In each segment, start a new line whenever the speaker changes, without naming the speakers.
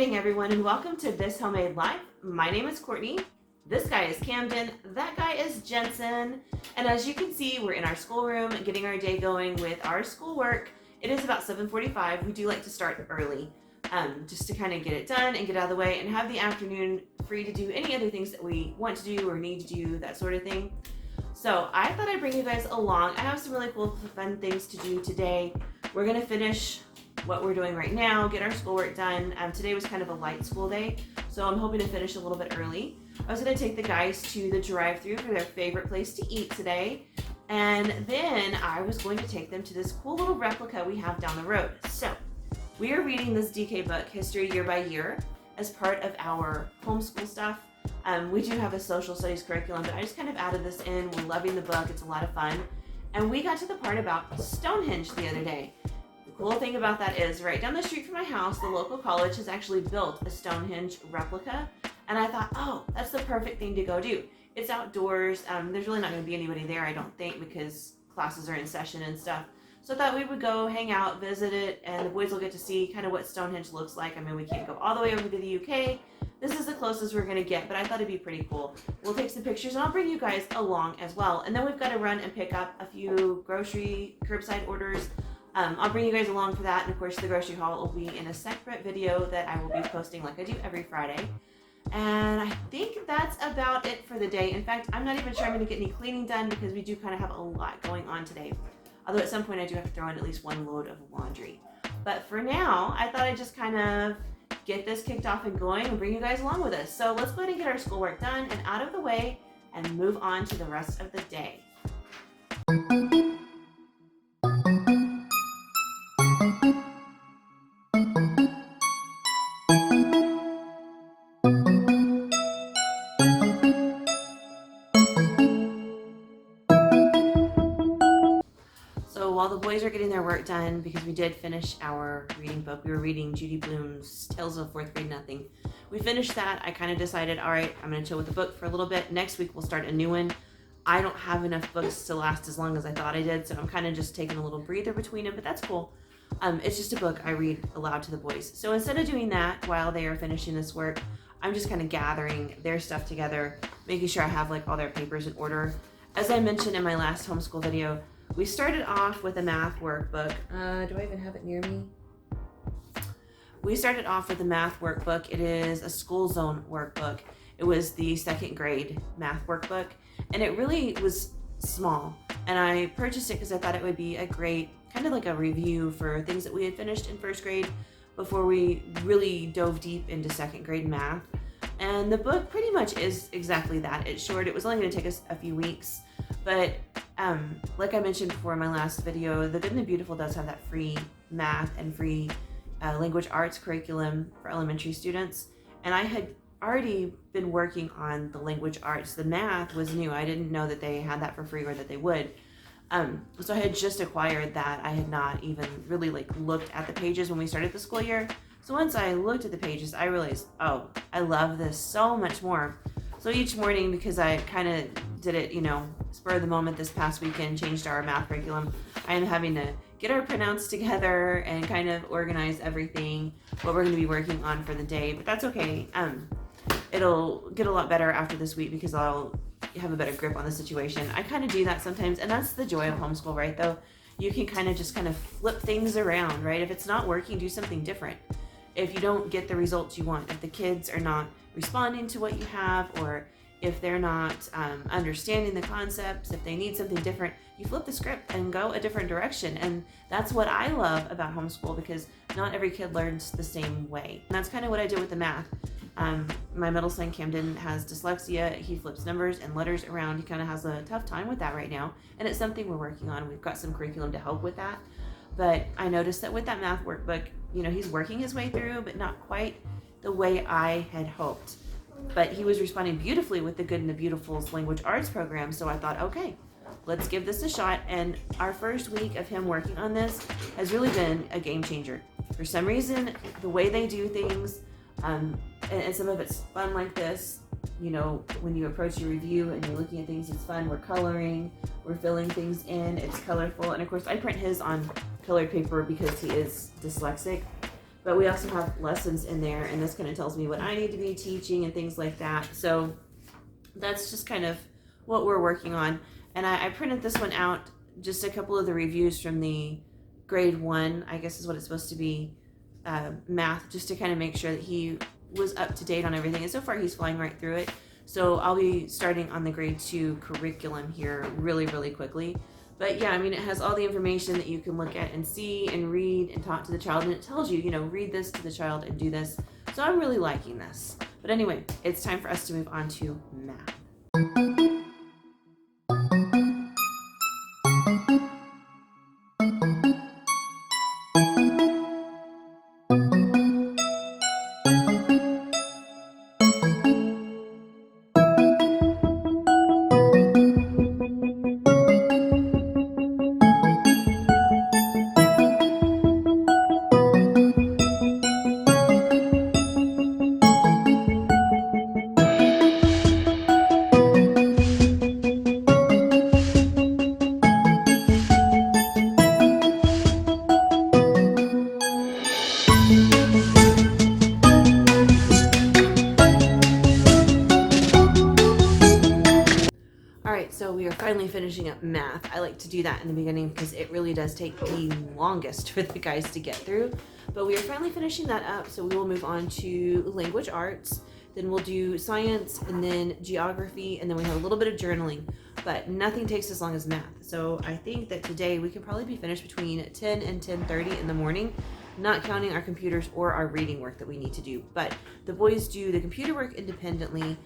morning, everyone, and welcome to This Homemade Life. My name is Courtney. This guy is Camden. That guy is Jensen. And as you can see, we're in our schoolroom getting our day going with our schoolwork. It is about 7:45. We do like to start early just to kind of get it done and get out of the way and have the afternoon free to do any other things that we want to do or need to do, that sort of thing. So I thought I'd bring you guys along. I have some really cool, fun things to do today. We're going to finish what we're doing right now, get our schoolwork done. Today was kind of a light school day, so I'm hoping to finish a little bit early. I was going to take the guys to the drive-thru for their favorite place to eat today, and then I was going to take them to this cool little replica we have down the road. So we are reading this DK book, History Year by Year, as part of our homeschool stuff. We do have a social studies curriculum, but I just kind of added this in. We're loving the book. It's a lot of fun. And we got to the part about Stonehenge the other day. The cool thing about that is right down the street from my house, the local college has actually built a Stonehenge replica. And I thought, oh, that's the perfect thing to go do. It's outdoors. There's really not going to be anybody there, I don't think, because classes are in session and stuff. So I thought we would go hang out, visit it, and the boys will get to see kind of what Stonehenge looks like. I mean, we can't go all the way over to the UK. This is the closest we're going to get, but I thought it'd be pretty cool. We'll take some pictures, and I'll bring you guys along as well. And then we've got to run and pick up a few grocery curbside orders. I'll bring you guys along for that, and of course the grocery haul will be in a separate video that I will be posting like I do every Friday. And I think that's about it for the day. In fact, I'm not even sure I'm going to get any cleaning done because we do kind of have a lot going on today. Although at some point I do have to throw in at least one load of laundry. But for now, I thought I'd just kind of get this kicked off and going and bring you guys along with us. So let's go ahead and get our schoolwork done and out of the way and move on to the rest of the day. While the boys are getting their work done, because we did finish our reading book, we were reading Judy Blume's Tales of Fourth Grade Nothing. We finished that. I kind of decided, all right, I'm going to chill with the book for a little bit. Next week we'll start a new one. I don't have enough books to last as long as I thought I did, so I'm kind of just taking a little breather between them, but that's cool. It's just a book I read aloud to the boys. So instead of doing that while they are finishing this work, I'm just kind of gathering their stuff together, making sure I have like all their papers in order. As I mentioned in my last homeschool video, we started off with a math workbook. Do I even have it near me? We started off with a math workbook. It is a school zone workbook. It was the second grade math workbook, and it really was small. And I purchased it because I thought it would be a great, kind of like a review for things that we had finished in first grade before we really dove deep into second grade math. And the book pretty much is exactly that. It's short. It was only going to take us a few weeks, but like I mentioned before in my last video, The Good and the Beautiful does have that free math and free language arts curriculum for elementary students. And I had already been working on the language arts. The math was new. I didn't know that they had that for free or that they would. So I had just acquired that. I had not even really looked at the pages when we started the school year. So once I looked at the pages, I realized, oh, I love this so much more. So each morning, because I kind of did it, spur of the moment this past weekend, changed our math curriculum, I am having to get our printouts together and kind of organize everything, what we're going to be working on for the day. But that's okay. It'll get a lot better after this week because I'll have a better grip on the situation. I kind of do that sometimes, and that's the joy of homeschool, right, though? You can kind of flip things around, right? If it's not working, do something different. If you don't get the results you want, if the kids are not responding to what you have, or if they're not understanding the concepts, if they need something different, you flip the script and go a different direction. And that's what I love about homeschool, because not every kid learns the same way. And that's kind of what I did with the math. My middle son Camden has dyslexia. He flips numbers and letters around. He kind of has a tough time with that right now, and it's something we're working on. We've got some curriculum to help with that. But I noticed that with that math workbook, he's working his way through, but not quite the way I had hoped. But he was responding beautifully with the Good and the Beautiful's language arts program, so I thought, okay, let's give this a shot. And our first week of him working on this has really been a game changer. For some reason, the way they do things, and some of it's fun like this, when you approach your review and you're looking at things, it's fun. We're coloring, we're filling things in, it's colorful. And of course, I print his on colored paper because he is dyslexic. But we also have lessons in there, and this kind of tells me what I need to be teaching and things like that. So that's just kind of what we're working on. And I printed this one out, just a couple of the reviews from the grade 1, I guess is what it's supposed to be, math, just to kind of make sure that he was up to date on everything. And so far he's flying right through it. So I'll be starting on the grade 2 curriculum here really, really quickly. But yeah, I mean, it has all the information that you can look at and see and read and talk to the child. And it tells you, read this to the child and do this. So I'm really liking this. But anyway, it's time for us to move on to math. Alright, so we are finally finishing up math. I like to do that in the beginning because it really does take the longest for the guys to get through. But we are finally finishing that up, so we will move on to language arts. Then we'll do science, and then geography, and then we have a little bit of journaling. But nothing takes as long as math. So I think that today we could probably be finished between 10 and 10:30 in the morning, not counting our computers or our reading work that we need to do. But the boys do the computer work independently.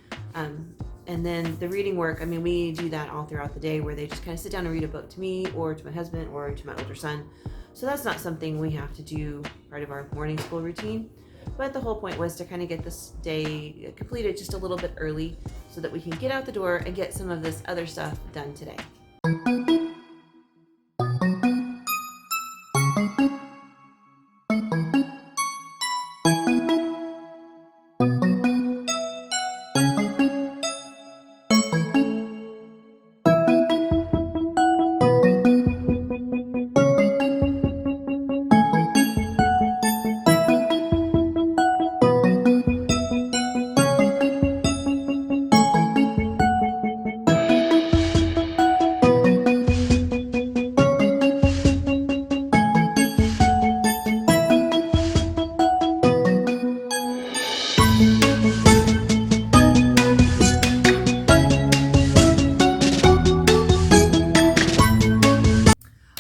And then the reading work, I mean, we do that all throughout the day where they just kind of sit down and read a book to me or to my husband or to my older son. So that's not something we have to do part of our morning school routine. But the whole point was to kind of get this day completed just a little bit early so that we can get out the door and get some of this other stuff done today.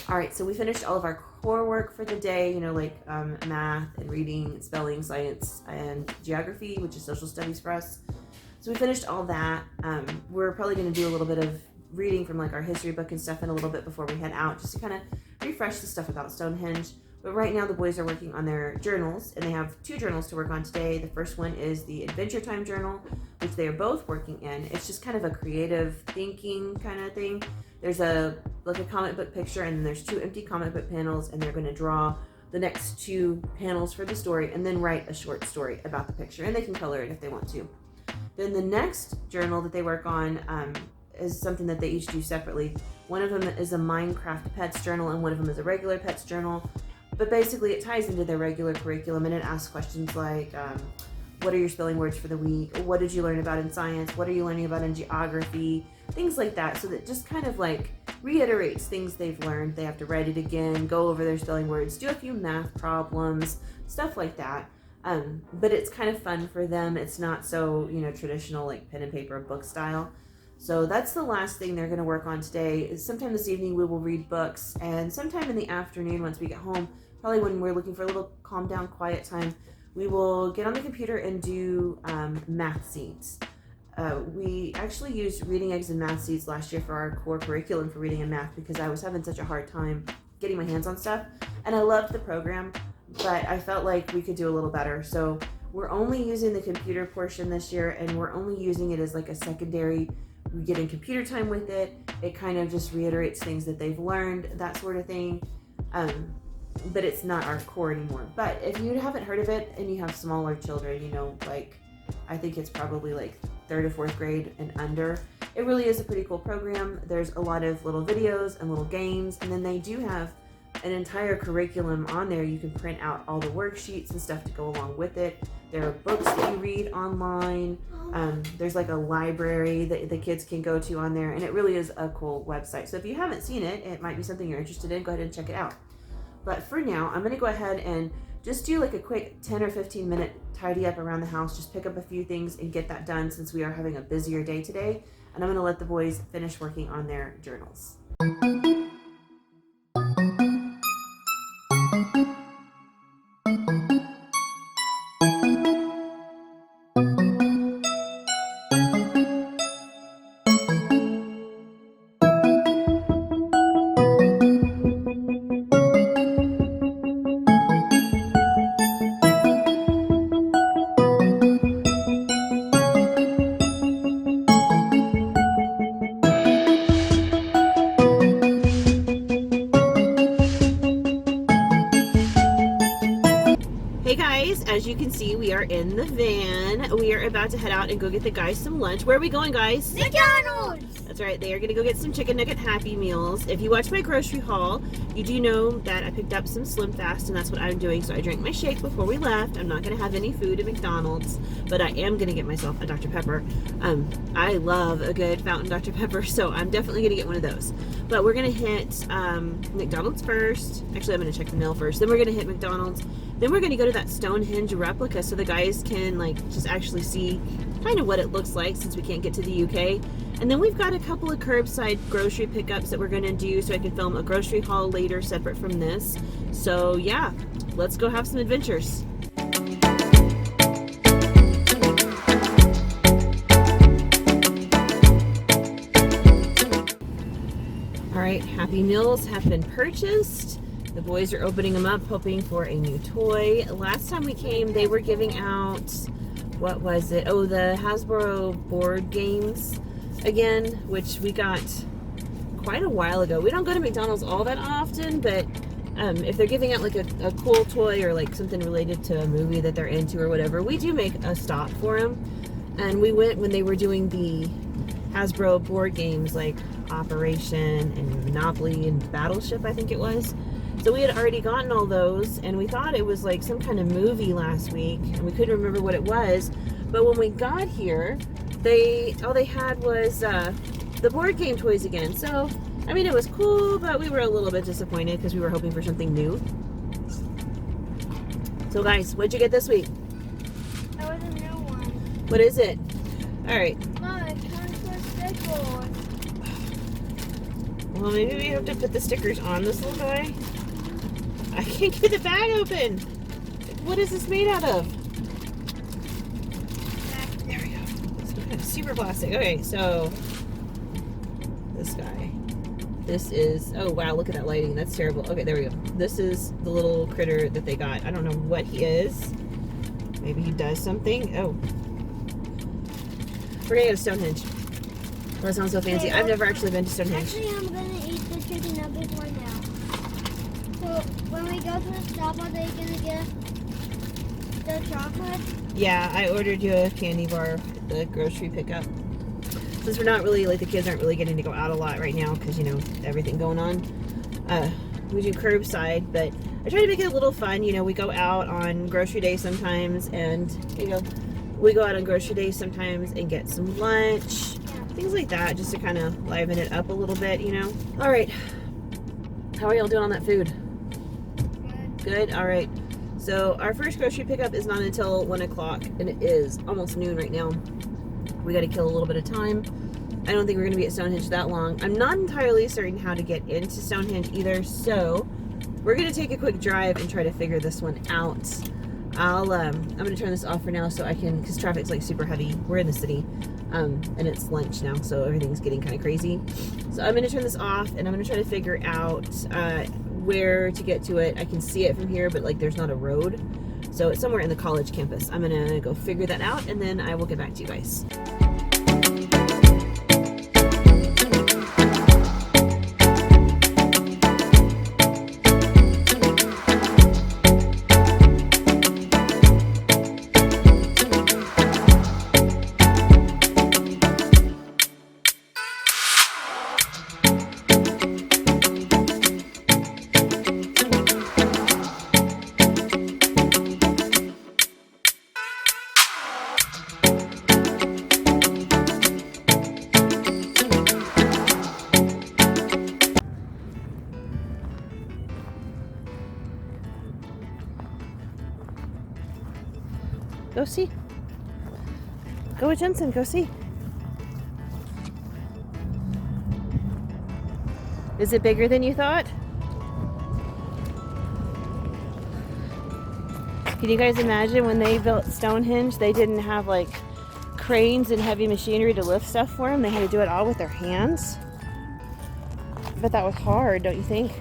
Alright, so we finished all of our core work for the day, like math and reading, spelling, science, and geography, which is social studies for us. So we finished all that. We're probably going to do a little bit of reading from like our history book and stuff in a little bit before we head out, just to kind of refresh the stuff about Stonehenge. But right now the boys are working on their journals, and they have 2 journals to work on today. The first one is the Adventure Time journal, which they are both working in. It's just kind of a creative thinking kind of thing. There's like a comic book picture, and then there's 2 empty comic book panels, and they're going to draw the next 2 panels for the story and then write a short story about the picture, and they can color it if they want to. Then the next journal that they work on is something that they each do separately. One of them is a Minecraft Pets journal, and one of them is a regular Pets journal. But basically it ties into their regular curriculum, and it asks questions like, what are your spelling words for the week? What did you learn about in science? What are you learning about in geography? Things like that. So that just kind of like reiterates things they've learned. They have to write it again, go over their spelling words, do a few math problems, stuff like that. But it's kind of fun for them. It's not so, traditional like pen and paper book style. So that's the last thing they're going to work on today. Sometime this evening we will read books, and sometime in the afternoon once we get home, probably when we're looking for a little calm down, quiet time, we will get on the computer and do math seeds. We actually used reading eggs and math seeds last year for our core curriculum for reading and math because I was having such a hard time getting my hands on stuff, and I loved the program, but I felt like we could do a little better. So we're only using the computer portion this year, and we're only using it as like a secondary. We get in computer time with it. It kind of just reiterates things that they've learned, that sort of thing. But it's not our core anymore. But if you haven't heard of it and you have smaller children, like I think it's probably like 3rd or 4th grade and under, it really is a pretty cool program. There's a lot of little videos and little games, and then they do have an entire curriculum on there. You can print out all the worksheets and stuff to go along with it. There are books that you read online. There's like a library that the kids can go to on there, and it really is a cool website. So if you haven't seen it, it might be something you're interested in. Go ahead and check it out. But for now, I'm gonna go ahead and just do like a quick 10 or 15 minute tidy up around the house. Just pick up a few things and get that done since we are having a busier day today. And I'm gonna let the boys finish working on their journals. Hey guys, as you can see, we are in the van. We are about to head out and go get the guys some lunch. Where are we going, guys?
McDonald's!
That's right, they are gonna go get some chicken nugget Happy Meals. If you watch my grocery haul, you do know that I picked up some Slim Fast, and that's what I'm doing. So I drank my shake before we left. I'm not gonna have any food at McDonald's, but I am gonna get myself a Dr. Pepper. I love a good fountain Dr. Pepper, so I'm definitely gonna get one of those. But we're gonna hit McDonald's first. Actually, I'm gonna check the mail first. Then we're gonna hit McDonald's. Then we're gonna go to that Stonehenge replica so the guys can like just actually see kind of what it looks like since we can't get to the UK. And then we've got a couple of curbside grocery pickups that we're gonna do so I can film a grocery haul later separate from this. So yeah, let's go have some adventures. All right, Happy Meals have been purchased. The boys are opening them up, hoping for a new toy. Last time we came, they were giving out, what was it? Oh, the Hasbro board games again, which we got quite a while ago. We don't go to McDonald's all that often, but if they're giving out like a cool toy or like something related to a movie that they're into or whatever, we do make a stop for them. And we went when they were doing the Hasbro board games like Operation and Monopoly and Battleship, I think it was. So we had already gotten all those, and we thought it was like some kind of movie last week, and we couldn't remember what it was. But when we got here, all they had was the board game toys again. So, I mean, it was cool, but we were a little bit disappointed because we were hoping for something new. So guys, what'd you get this week?
That was a new one.
What is it? All right.
Mom, it comes with stickers.
Well, maybe we have to put the stickers on this little guy. I can't get the bag open. What is this made out of? There we go. It's super plastic. Okay, so this guy. This is, oh wow, look at that lighting. That's terrible. Okay, there we go. This is the little critter that they got. I don't know what he is. Maybe he does something. Oh. We're gonna go to Stonehenge. That sounds so fancy. I've never actually been to Stonehenge.
Actually, I'm gonna eat the chicken nuggets right now. So when we go to the shop, are they gonna get the chocolate?
Yeah, I ordered you a candy bar at the grocery pickup. Since we're not really, like the kids aren't really getting to go out a lot right now because, you know, everything going on. We do curbside, but I try to make it a little fun. You know, we go out on grocery day sometimes and, you know, we go out on grocery day sometimes and get some lunch. Things like that, just to kind of liven it up a little bit, you know. All right, how are y'all doing on that food? Good. All right, so our first grocery pickup is not until 1 o'clock, and it is almost noon right now. We got to kill a little bit of time. I don't think we're gonna be at Stonehenge that long. I'm not entirely certain how to get into Stonehenge either, so we're gonna take a quick drive and try to figure this one out. I'm gonna turn this off for now so I can, because traffic's like super heavy. We're in the city. And it's lunch now, so everything's getting kind of crazy. So I'm going to turn this off, and I'm going to try to figure out where to get to it. I can see it from here, but like there's not a road. So it's somewhere in the college campus. I'm going to go figure that out, and then I will get back to you guys. Go see. Go with Jensen. Go see. Is it bigger than you thought? Can you guys imagine when they built Stonehenge, they didn't have like cranes and heavy machinery to lift stuff for them? They had to do it all with their hands. But that was hard, don't you think?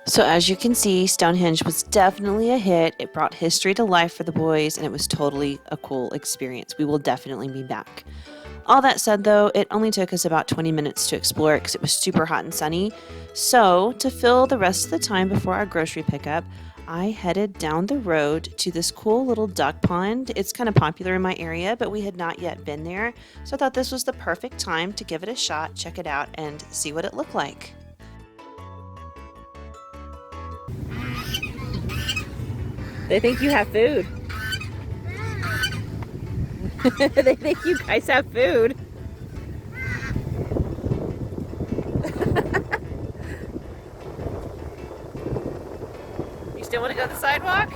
So as you can see, Stonehenge was definitely a hit. It brought history to life for the boys, and it was totally a cool experience. We will definitely be back. All that said, though, it only took us about 20 minutes to explore it because it was super hot and sunny. So to fill the rest of the time before our grocery pickup, I headed down the road to this cool little duck pond. It's kind of popular in my area, but we had not yet been there. So I thought this was the perfect time to give it a shot, check it out, and see what it looked like. They think you have food. They think you guys have food. You still want to go to the sidewalk?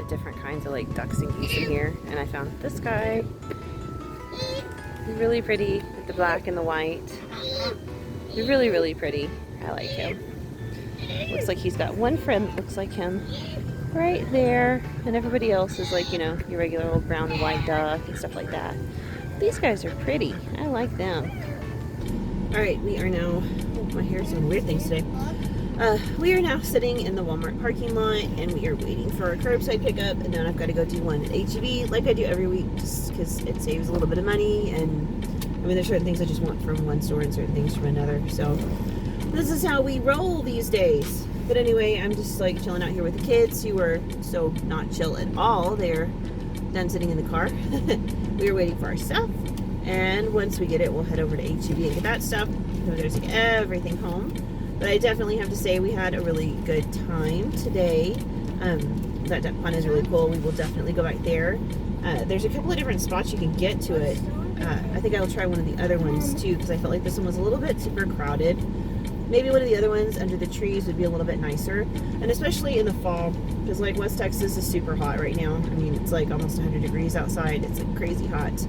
Different kinds of like ducks and geese in here, and I found this guy. He's really pretty with the black and the white. He's really, really pretty. I like him. Looks like he's got one friend that looks like him right there, and everybody else is like, you know, your regular old brown and white duck and stuff like that. These guys are pretty. I like them. Alright, we are now, oh, my hair's doing weird things today. We are now sitting in the Walmart parking lot, and we are waiting for a curbside pickup, and then I've got to go do one at HEB like I do every week, just because it saves a little bit of money. And I mean, there's certain things I just want from one store and certain things from another, so this is how we roll these days. But anyway, I'm just like chilling out here with the kids, who are so not chill at all. They're done sitting in the car. We are waiting for our stuff, and once we get it, we'll head over to HEB and get that stuff. We're going to take everything home. But I definitely have to say we had a really good time today. That duck pond is really cool. We will definitely go back there. There's a couple of different spots you can get to it. I think I'll try one of the other ones too, because I felt like this one was a little bit super crowded. Maybe one of the other ones under the trees would be a little bit nicer. And especially in the fall, because like West Texas is super hot right now. I mean, it's like almost 100 degrees outside. It's like crazy hot.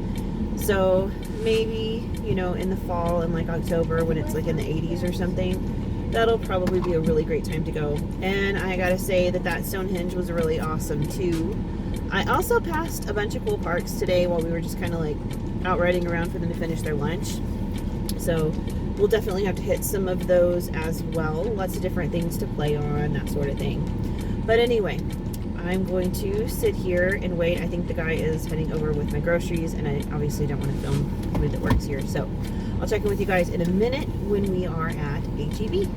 So maybe, you know, in the fall in like October when it's like in the 80s or something, that'll probably be a really great time to go. And I gotta say that Stonehenge was really awesome too. I also passed a bunch of cool parks today while we were just kind of like out riding around for them to finish their lunch. So we'll definitely have to hit some of those as well. Lots of different things to play on, that sort of thing. But anyway, I'm going to sit here and wait. I think the guy is heading over with my groceries, and I obviously don't want to film food that works here. So I'll check in with you guys in a minute when we are at HEB.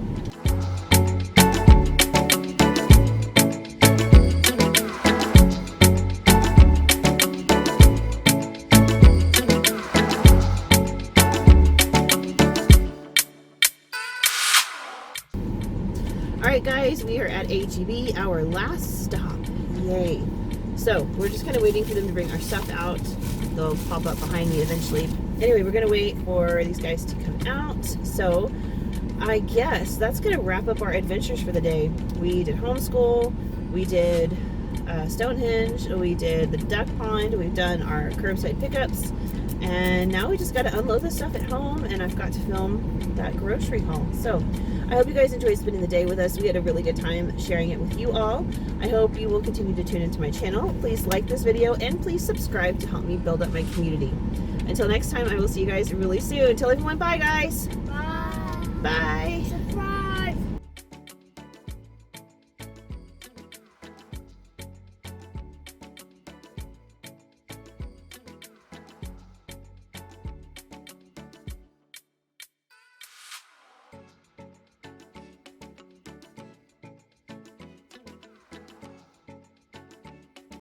Alright guys, we are at HEB, our last stop. Yay. So, we're just kind of waiting for them to bring our stuff out. They'll pop up behind me eventually. Anyway, we're going to wait for these guys to come out. So, I guess that's going to wrap up our adventures for the day. We did Homeschool, we did Stonehenge, we did the duck pond, we've done our curbside pickups. And now we just got to unload the stuff at home, and I've got to film that grocery haul. So I hope you guys enjoyed spending the day with us. We had a really good time sharing it with you all. I hope you will continue to tune into my channel. Please like this video and please subscribe to help me build up my community. Until next time, I will see you guys really soon. Tell everyone bye, guys.
Bye.
Bye.